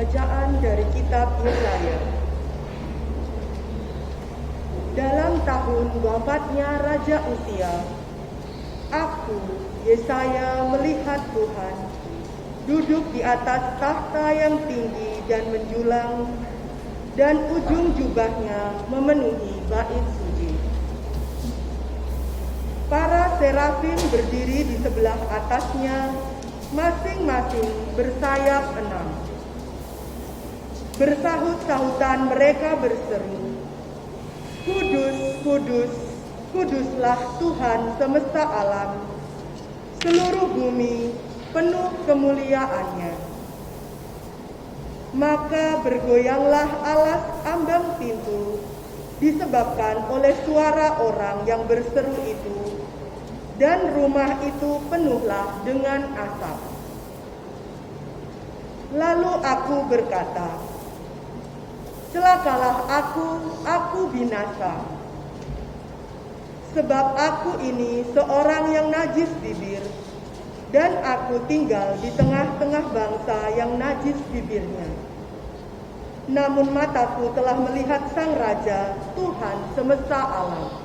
Bacaan dari kitab Yesaya. Dalam tahun wafatnya Raja Uzia, aku, Yesaya, melihat Tuhan duduk di atas tahta yang tinggi dan menjulang, dan ujung jubahnya memenuhi bait suci. Para serafim berdiri di sebelah atasnya, masing-masing bersayap 6. Bersahut-sahutan mereka berseru, "Kudus, kudus, kuduslah Tuhan semesta alam, seluruh bumi penuh kemuliaannya." Maka bergoyanglah alas ambang pintu, disebabkan oleh suara orang yang berseru itu, dan rumah itu penuhlah dengan asap. Lalu aku berkata, "Celakalah aku binasa. Sebab aku ini seorang yang najis bibir, dan aku tinggal di tengah-tengah bangsa yang najis bibirnya. Namun mataku telah melihat Sang Raja, Tuhan semesta alam."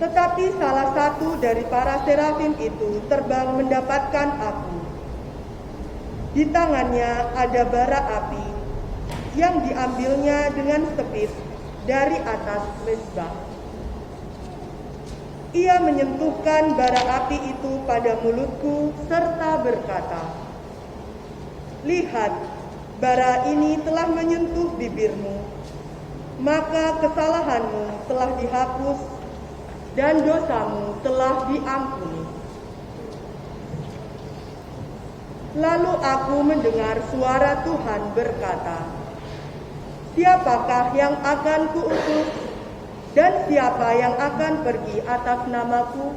Tetapi salah satu dari para serafim itu terbang mendapatkan aku. Di tangannya ada bara api yang diambilnya dengan sepit dari atas mezbah. Ia menyentuhkan bara api itu pada mulutku serta berkata, "Lihat, bara ini telah menyentuh bibirmu, maka kesalahanmu telah dihapus dan dosamu telah diampuni." Lalu aku mendengar suara Tuhan berkata, "Siapakah yang akan kuutus, dan siapa yang akan pergi atas namaku?"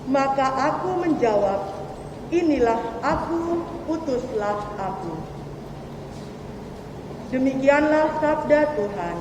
Maka aku menjawab, "Inilah aku, utuslah aku." Demikianlah sabda Tuhan.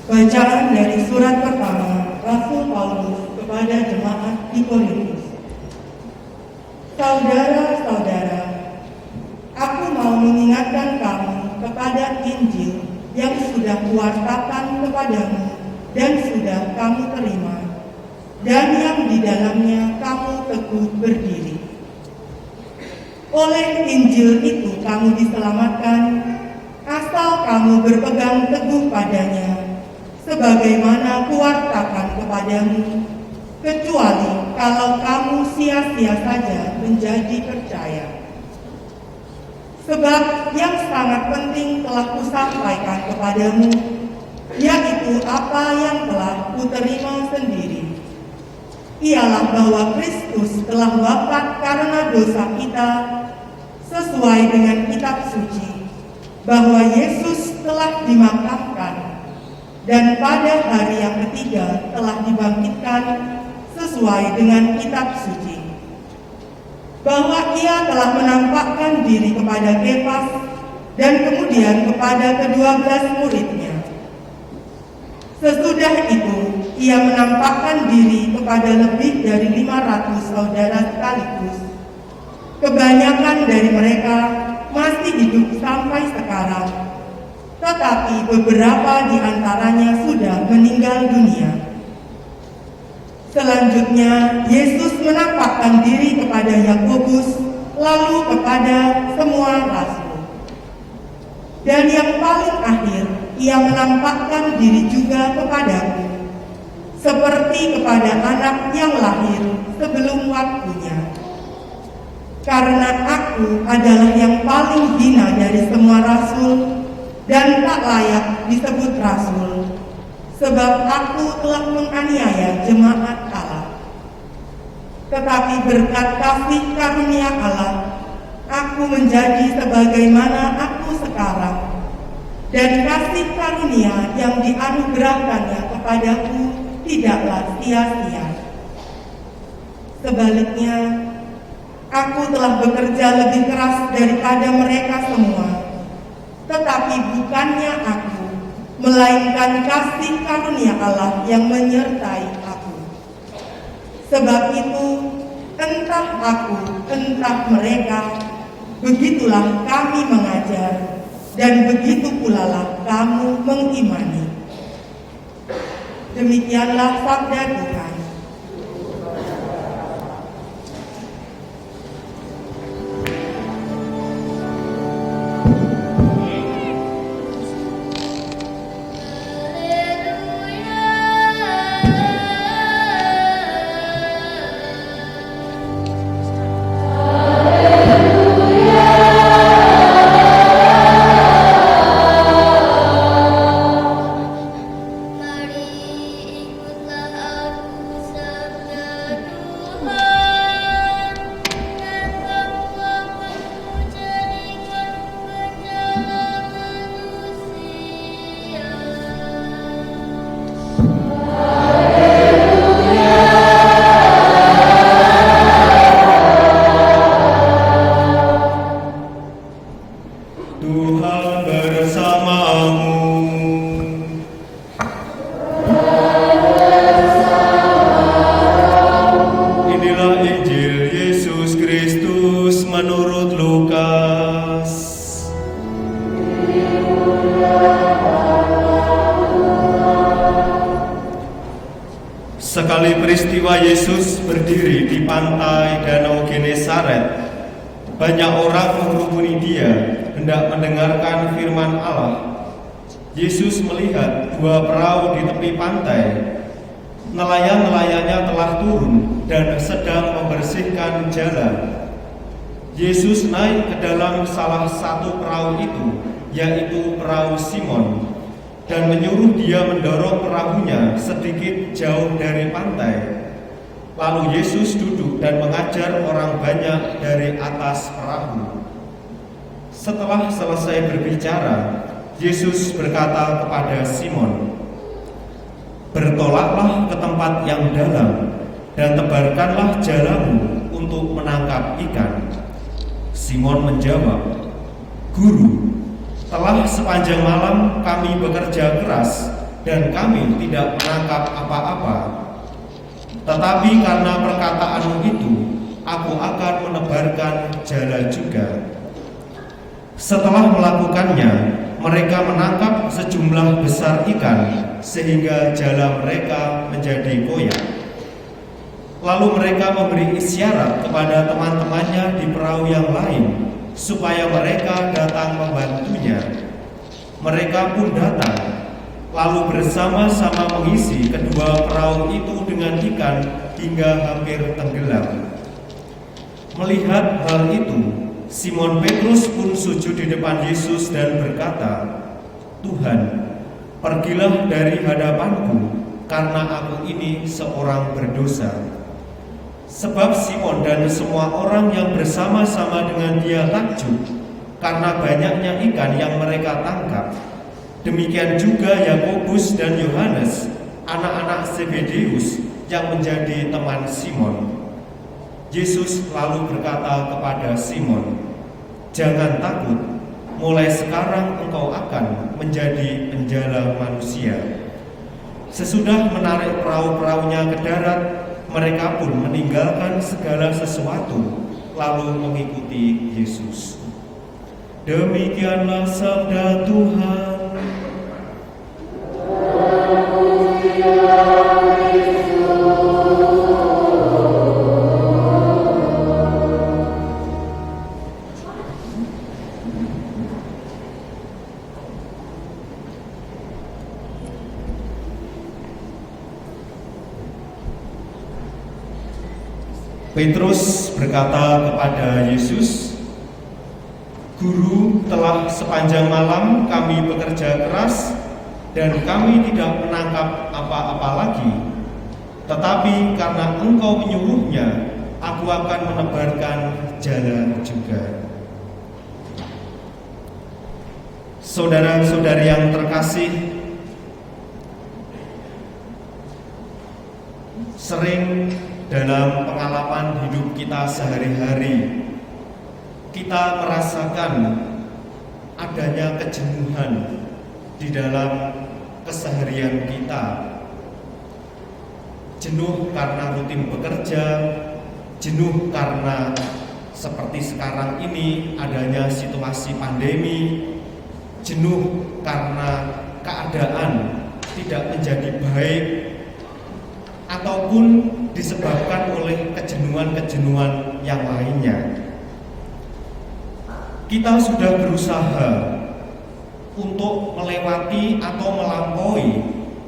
Bacaan dari surat pertama Rasul Paulus kepada jemaat di Korintus. Saudara-saudara, aku mau mengingatkan kamu kepada Injil yang sudah kuwartakan kepadamu dan sudah kamu terima, dan yang di dalamnya kamu teguh berdiri. Oleh Injil itu kamu diselamatkan, asal kamu berpegang teguh padanya, sebagaimana kuwartakan kepadamu, kecuali kalau kamu sia-sia saja menjadi percaya. Sebab yang sangat penting telah kusampaikan kepadamu, yaitu apa yang telah kuterima sendiri. Ialah bahwa Kristus telah wafat karena dosa kita, sesuai dengan kitab suci, bahwa Yesus telah dimakamkan, dan pada hari yang ketiga telah dibangkitkan sesuai dengan kitab suci, bahwa ia telah menampakkan diri kepada Kefas dan kemudian kepada ke-12 muridnya. Sesudah itu ia menampakkan diri kepada lebih dari 500 saudara sekaligus. Kebanyakan dari mereka masih hidup sampai sekarang, tetapi beberapa di antaranya sudah meninggal dunia. Selanjutnya, Yesus menampakkan diri kepada Yakobus, lalu kepada semua rasul. Dan yang paling akhir, ia menampakkan diri juga kepadaku, seperti kepada anak yang lahir sebelum waktunya. Karena aku adalah yang paling hina dari semua rasul, dan tak layak disebut rasul, sebab aku telah menganiaya jemaat Allah. Tetapi berkat kasih karunia Allah, aku menjadi sebagaimana aku sekarang, dan kasih karunia yang dianugerahkannya kepadaku tidaklah sia-sia. Sebaliknya, aku telah bekerja lebih keras daripada mereka semua, tetapi bukannya aku, melainkan kasih karunia Allah yang menyertai aku. Sebab itu, entah aku, entah mereka, begitulah kami mengajar, dan begitu pula lah kamu mengimani. Demikianlah sabda Tuhan. Sekali peristiwa Yesus berdiri di pantai Danau Genesaret, banyak orang mengerumuni dia hendak mendengarkan firman Allah. Yesus melihat dua perahu di tepi pantai. Nelayan-nelayannya telah turun dan sedang membersihkan jalan. Yesus naik ke dalam salah satu perahu itu, yaitu perahu Simon, dan menyuruh dia mendorong perahunya sedikit jauh dari pantai. Lalu Yesus duduk dan mengajar orang banyak dari atas perahu. Setelah selesai berbicara, Yesus berkata kepada Simon, "Bertolaklah ke tempat yang dalam dan tebarkanlah jalamu untuk menangkap ikan." Simon menjawab, "Guru, telah sepanjang malam kami bekerja keras dan kami tidak menangkap apa-apa. Tetapi karena perkataanmu itu, aku akan menebarkan jala juga." Setelah melakukannya, mereka menangkap sejumlah besar ikan sehingga jala mereka menjadi koyak. Lalu mereka memberi isyarat kepada teman-temannya di perahu yang lain supaya mereka datang membantunya. Mereka pun datang, lalu bersama-sama mengisi kedua perahu itu dengan ikan hingga hampir tenggelam. Melihat hal itu, Simon Petrus pun sujud di depan Yesus dan berkata, "Tuhan, pergilah dari hadapanku, karena aku ini seorang berdosa." Sebab Simon dan semua orang yang bersama-sama dengan dia takjub karena banyaknya ikan yang mereka tangkap. Demikian juga Yakobus dan Yohanes, anak-anak Zebedeus yang menjadi teman Simon. Yesus lalu berkata kepada Simon, "Jangan takut, mulai sekarang engkau akan menjadi penjala manusia." Sesudah menarik perahu-perahunya ke darat, mereka pun meninggalkan segala sesuatu lalu mengikuti Yesus. Demikianlah sabda Tuhan. Petrus berkata kepada Yesus, "Guru, telah sepanjang malam kami bekerja keras dan kami tidak menangkap apa-apa lagi. Tetapi karena Engkau menyuruhnya, aku akan menebarkan jala juga." Saudara-saudari yang terkasih, sering dalam pengalaman hidup kita sehari-hari, kita merasakan adanya kejenuhan di dalam keseharian kita. Jenuh karena rutin bekerja, jenuh karena seperti sekarang ini adanya situasi pandemi, jenuh karena keadaan tidak menjadi baik, ataupun disebabkan oleh kejenuhan-kejenuhan yang lainnya. Kita sudah berusaha untuk melewati atau melampaui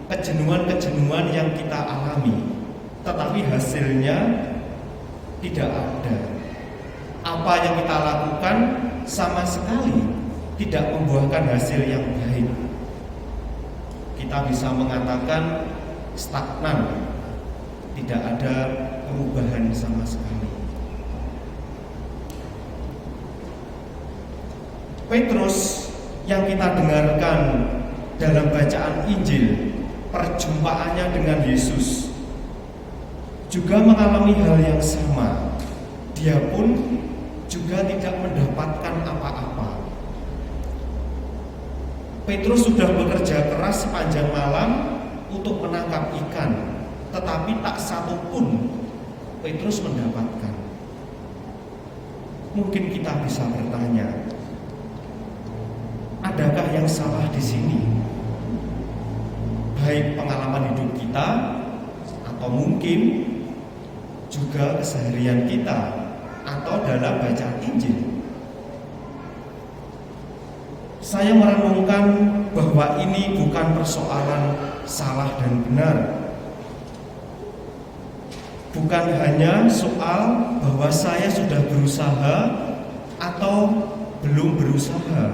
kejenuhan-kejenuhan yang kita alami, tetapi hasilnya tidak ada. Apa yang kita lakukan sama sekali tidak membuahkan hasil yang baik. Kita bisa mengatakan stagnan, tidak ada perubahan sama sekali. Petrus yang kita dengarkan dalam bacaan Injil, perjumpaannya dengan Yesus, juga mengalami hal yang sama. Dia pun juga tidak mendapatkan apa-apa. Petrus sudah bekerja keras sepanjang malam untuk menangkap ikan, tetapi tak satu pun Petrus mendapatkan. Mungkin kita bisa bertanya, adakah yang salah di sini? Baik pengalaman hidup kita, atau mungkin juga keseharian kita, atau dalam bacaan Injil. Saya merenungkan bahwa ini bukan persoalan salah dan benar. Bukan hanya soal bahwa saya sudah berusaha atau belum berusaha,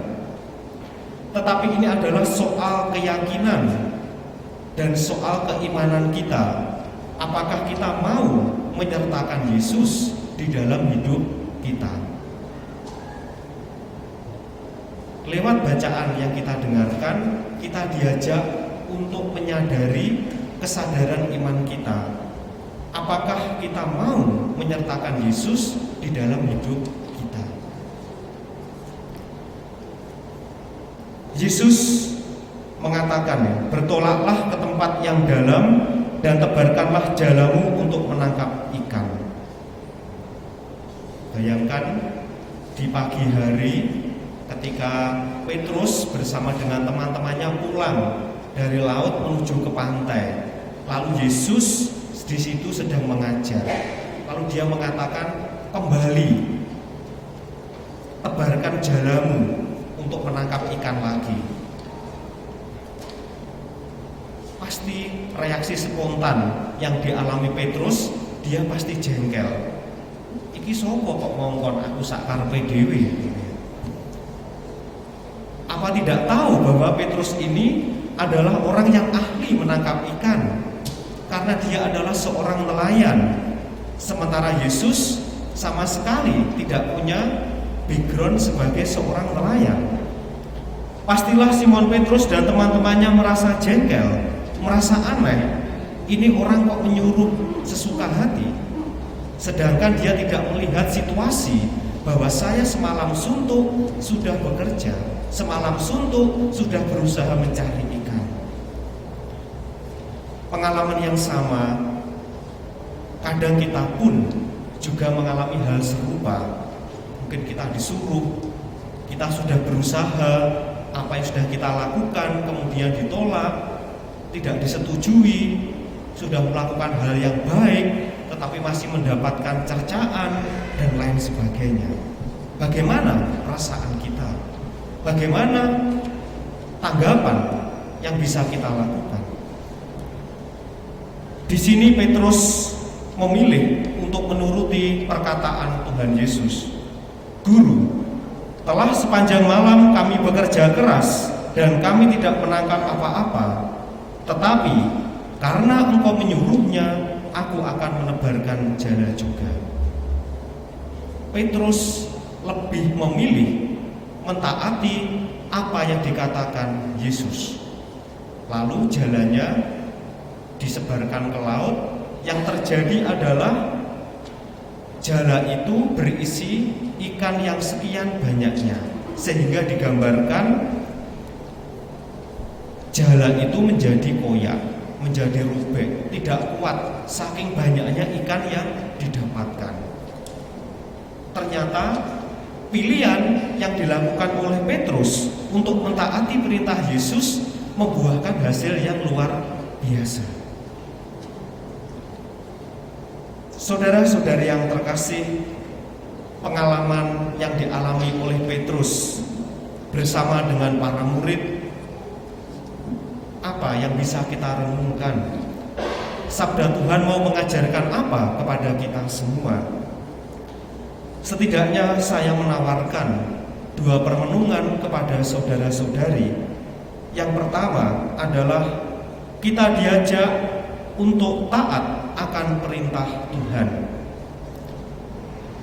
tetapi ini adalah soal keyakinan dan soal keimanan kita. Apakah kita mau menyertakan Yesus di dalam hidup kita? Lewat bacaan yang kita dengarkan, kita diajak untuk menyadari kesadaran iman kita. Apakah kita mau menyertakan Yesus di dalam hidup kita? Yesus mengatakan, bertolaklah ke tempat yang dalam dan tebarkanlah jalamu untuk menangkap ikan. Bayangkan di pagi hari ketika Petrus bersama dengan teman-temannya pulang dari laut menuju ke pantai. Lalu Yesus di situ sedang mengajar. Lalu dia mengatakan, kembali, tebarkan jalamu untuk menangkap ikan lagi. Pasti reaksi spontan yang dialami Petrus, dia pasti jengkel. Iki sopo kok ngongkon aku sak karepe dhewe. Apa tidak tahu bahwa Petrus ini adalah orang yang ahli menangkap ikan, karena dia adalah seorang nelayan. Sementara Yesus sama sekali tidak punya background sebagai seorang nelayan. Pastilah Simon Petrus dan teman-temannya merasa jengkel, merasa aneh. Ini orang kok menyuruh sesuka hati, sedangkan dia tidak melihat situasi bahwa saya semalam suntuk sudah bekerja, semalam suntuk sudah berusaha mencari ikan. Pengalaman yang sama, kadang kita pun juga mengalami hal serupa. Mungkin kita disuruh, kita sudah berusaha, apa yang sudah kita lakukan kemudian ditolak, tidak disetujui, sudah melakukan hal yang baik tetapi masih mendapatkan cercaan dan lain sebagainya. Bagaimana perasaan kita? Bagaimana tanggapan yang bisa kita lakukan? Di sini Petrus memilih untuk menuruti perkataan Tuhan Yesus. Guru, telah sepanjang malam kami bekerja keras dan kami tidak menangkap apa-apa. Tetapi karena engkau menyuruhnya, aku akan menebarkan jala juga. Petrus lebih memilih mentaati apa yang dikatakan Yesus. Lalu jalannya disebarkan ke laut. Yang terjadi adalah jala itu berisi ikan yang sekian banyaknya, sehingga digambarkan jala itu menjadi koyak, menjadi robek, tidak kuat saking banyaknya ikan yang didapatkan. Ternyata pilihan yang dilakukan oleh Petrus untuk mentaati perintah Yesus membuahkan hasil yang luar biasa. Saudara-saudari yang terkasih, pengalaman yang dialami oleh Petrus bersama dengan para murid, apa yang bisa kita renungkan? Sabda Tuhan mau mengajarkan apa kepada kita semua? Setidaknya saya menawarkan dua permenungan kepada saudara-saudari. Yang pertama adalah kita diajak untuk taat akan perintah Tuhan.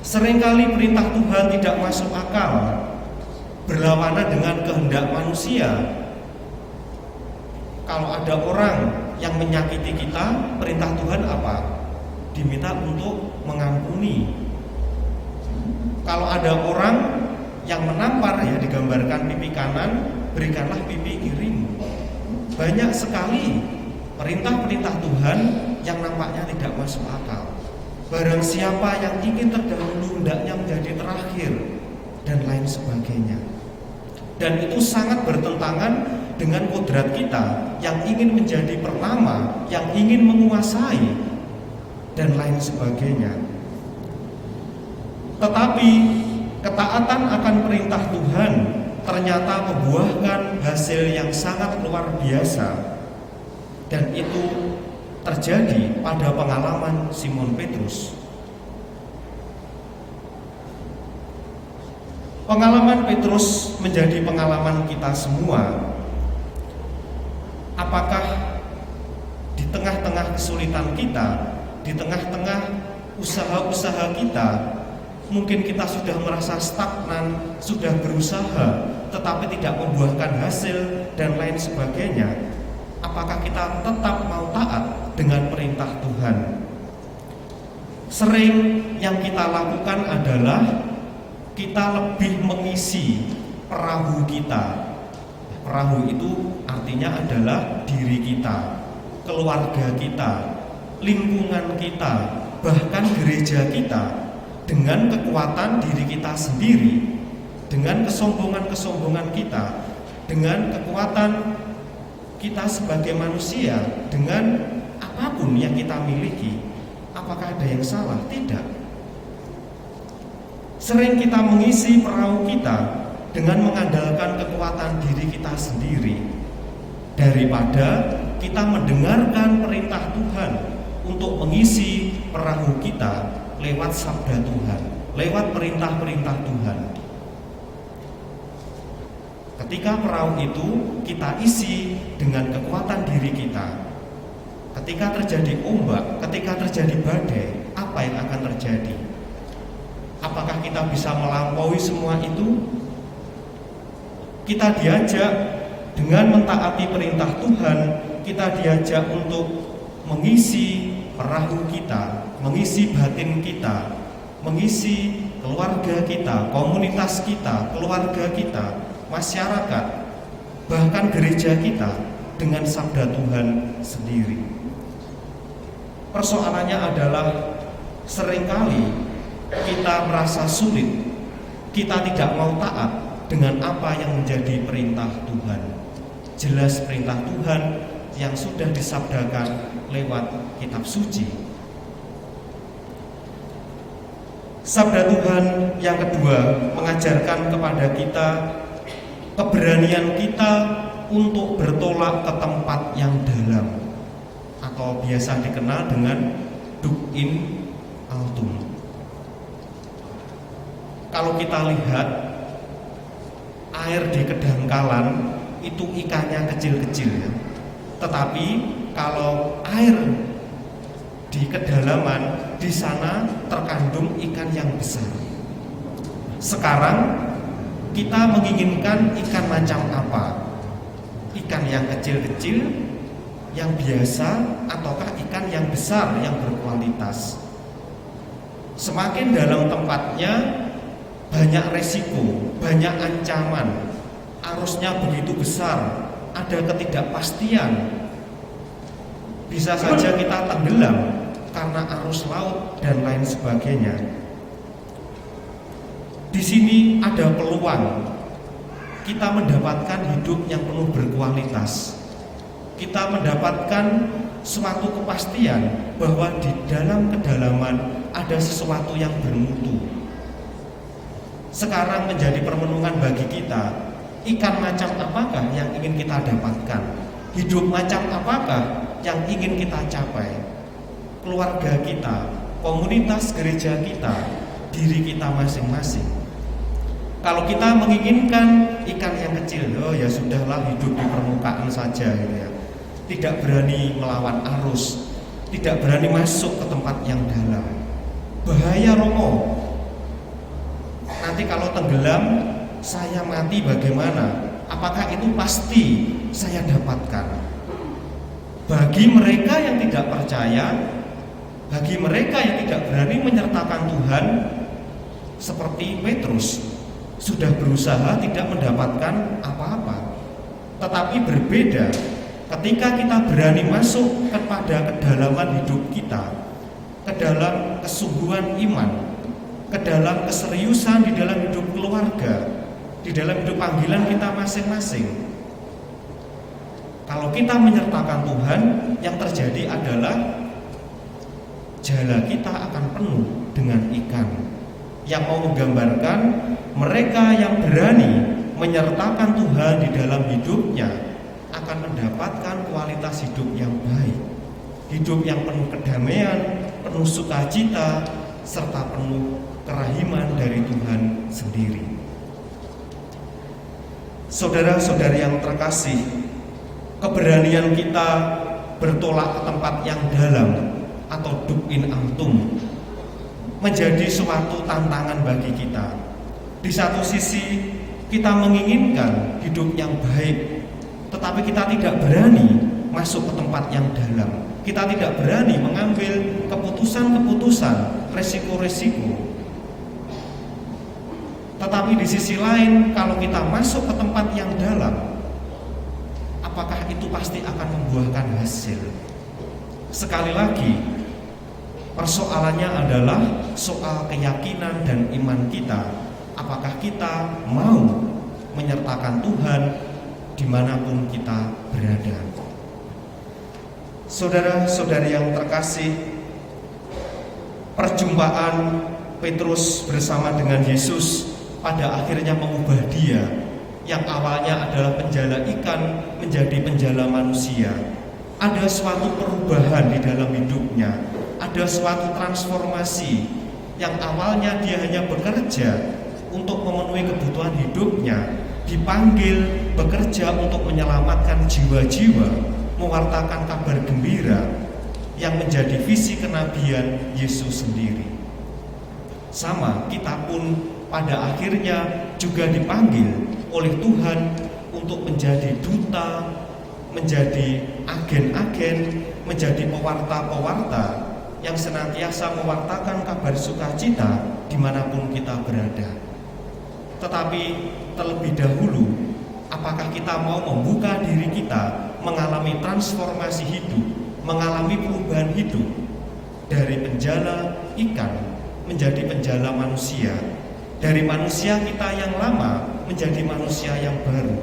Seringkali perintah Tuhan tidak masuk akal, berlawanan dengan kehendak manusia. Kalau ada orang yang menyakiti kita, perintah Tuhan apa? Diminta untuk mengampuni. Kalau ada orang yang menampar, ya digambarkan pipi kanan, berikanlah pipi kiri. Banyak sekali perintah-perintah Tuhan yang nampaknya tidak masuk akal. Barang siapa yang ingin terdahulu, hendaknya menjadi terakhir, dan lain sebagainya. Dan itu sangat bertentangan dengan kodrat kita yang ingin menjadi pertama, yang ingin menguasai, dan lain sebagainya. Tetapi ketaatan akan perintah Tuhan ternyata membuahkan hasil yang sangat luar biasa. Dan itu terjadi pada pengalaman Simon Petrus. Pengalaman Petrus menjadi pengalaman kita semua. Apakah di tengah-tengah kesulitan kita, di tengah-tengah usaha-usaha kita, mungkin kita sudah merasa stagnan, sudah berusaha tetapi tidak membuahkan hasil dan lain sebagainya? Apakah kita tetap mau taat dengan perintah Tuhan? Sering yang kita lakukan adalah kita lebih mengisi perahu kita. Perahu itu artinya artinya adalah diri kita, keluarga kita, lingkungan kita, bahkan gereja kita, dengan kekuatan diri kita sendiri, dengan kesombongan-kesombongan kita, dengan kekuatan kita sebagai manusia, dengan apapun yang kita miliki. Apakah ada yang salah? Tidak. Sering kita mengisi perahu kita dengan mengandalkan kekuatan diri kita sendiri, daripada kita mendengarkan perintah Tuhan untuk mengisi perahu kita lewat sabda Tuhan, lewat perintah-perintah Tuhan. Ketika perahu itu kita isi dengan kekuatan diri kita, ketika terjadi ombak, ketika terjadi badai, apa yang akan terjadi? Apakah kita bisa melampaui semua itu? Kita diajak dengan mentaati perintah Tuhan, kita diajak untuk mengisi perahu kita, mengisi batin kita, mengisi keluarga kita, komunitas kita, keluarga kita, masyarakat, bahkan gereja kita dengan sabda Tuhan sendiri. Persoalannya adalah seringkali kita merasa sulit, kita tidak mau taat dengan apa yang menjadi perintah Tuhan. Jelas perintah Tuhan yang sudah disabdakan lewat kitab suci. Sabda Tuhan yang kedua mengajarkan kepada kita keberanian kita untuk bertolak ke tempat yang dalam, atau biasa dikenal dengan duk in altum. Kalau kita lihat air di kedangkalan itu ikannya kecil-kecil ya. Tetapi kalau air di kedalaman, di sana terkandung ikan yang besar. Sekarang kita menginginkan ikan macam apa? Ikan yang kecil-kecil, yang biasa, ataukah ikan yang besar, yang berkualitas? Semakin dalam tempatnya, banyak resiko, banyak ancaman, arusnya begitu besar, ada ketidakpastian. Bisa saja kita tenggelam karena arus laut dan lain sebagainya. Di sini ada peluang kita mendapatkan hidup yang penuh berkualitas. Kita mendapatkan suatu kepastian bahwa di dalam kedalaman ada sesuatu yang bermutu. Sekarang menjadi permenungan bagi kita, ikan macam apakah yang ingin kita dapatkan? Hidup macam apakah yang ingin kita capai? Keluarga kita, komunitas gereja kita, diri kita masing-masing. Kalau kita menginginkan ikan yang kecil, oh ya sudahlah, hidup di permukaan saja gitu ya. Tidak berani melawan arus, tidak berani masuk ke tempat yang dalam. Bahaya romo. Nanti kalau tenggelam, saya mati bagaimana? Apakah itu pasti saya dapatkan? Bagi mereka yang tidak percaya, bagi mereka yang tidak berani menyertakan Tuhan, seperti Petrus, sudah berusaha tidak mendapatkan apa-apa. Tetapi berbeda ketika kita berani masuk kepada kedalaman hidup kita, ke dalam kesungguhan iman, ke dalam keseriusan di dalam hidup keluarga, di dalam hidup panggilan kita masing-masing. Kalau kita menyertakan Tuhan, yang terjadi adalah jala kita akan penuh dengan ikan, yang mau menggambarkan mereka yang berani menyertakan Tuhan di dalam hidupnya akan mendapatkan kualitas hidup yang baik, hidup yang penuh kedamaian, penuh sukacita, serta penuh kerahiman dari Tuhan sendiri. Saudara-saudari yang terkasih, keberanian kita bertolak ke tempat yang dalam atau duk in altum menjadi suatu tantangan bagi kita. Di satu sisi kita menginginkan hidup yang baik, tetapi kita tidak berani masuk ke tempat yang dalam. Kita tidak berani mengambil keputusan-keputusan, resiko-resiko. Tetapi di sisi lain, kalau kita masuk ke tempat yang dalam, apakah itu pasti akan membuahkan hasil? Sekali lagi, persoalannya adalah soal keyakinan dan iman kita. Apakah kita mau menyertakan Tuhan dimanapun kita berada? Saudara-saudari yang terkasih, perjumpaan Petrus bersama dengan Yesus pada akhirnya mengubah dia yang awalnya adalah penjala ikan menjadi penjala manusia. Ada suatu perubahan di dalam hidupnya, ada suatu transformasi yang awalnya dia hanya bekerja untuk memenuhi kebutuhan hidupnya, dipanggil bekerja untuk menyelamatkan jiwa-jiwa, mewartakan kabar gembira yang menjadi visi kenabian Yesus sendiri. Sama, kita pun pada akhirnya juga dipanggil oleh Tuhan untuk menjadi duta, menjadi agen-agen, menjadi pewarta-pewarta yang senantiasa mewartakan kabar sukacita dimanapun kita berada. Tetapi terlebih dahulu, apakah kita mau membuka diri kita mengalami transformasi hidup, mengalami perubahan hidup dari penjala ikan menjadi penjala manusia, dari manusia kita yang lama menjadi manusia yang baru?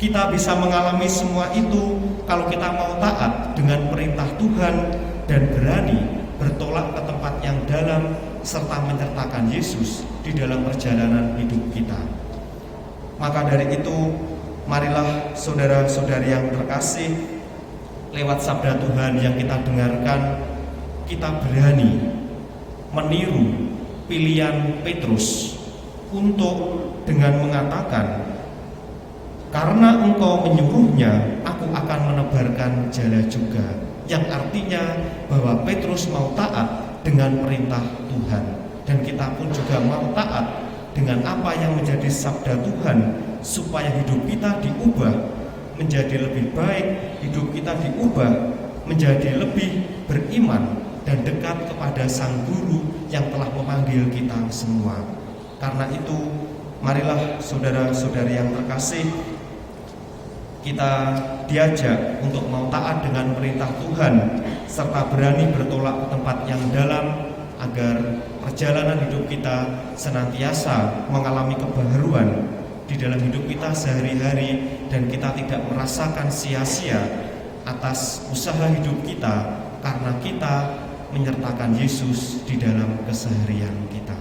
Kita bisa mengalami semua itu kalau kita mau taat dengan perintah Tuhan dan berani bertolak ke tempat yang dalam serta menyertakan Yesus di dalam perjalanan hidup kita. Maka dari itu, marilah saudara-saudari yang terkasih, lewat sabda Tuhan yang kita dengarkan, kita berani meniru pilihan Petrus untuk dengan mengatakan, karena engkau menyuruhnya, aku akan menebarkan jala juga. Yang artinya bahwa Petrus mau taat dengan perintah Tuhan, dan kita pun juga mau taat dengan apa yang menjadi sabda Tuhan, supaya hidup kita diubah menjadi lebih baik, hidup kita diubah menjadi lebih beriman dan dekat kepada Sang Guru yang telah memanggil kita semua. Karena itu, marilah saudara-saudari yang terkasih, kita diajak untuk mau taat dengan perintah Tuhan serta berani bertolak ke tempat yang dalam, agar perjalanan hidup kita senantiasa mengalami kebaharuan di dalam hidup kita sehari-hari, dan kita tidak merasakan sia-sia atas usaha hidup kita karena kita menyertakan Yesus di dalam keseharian kita.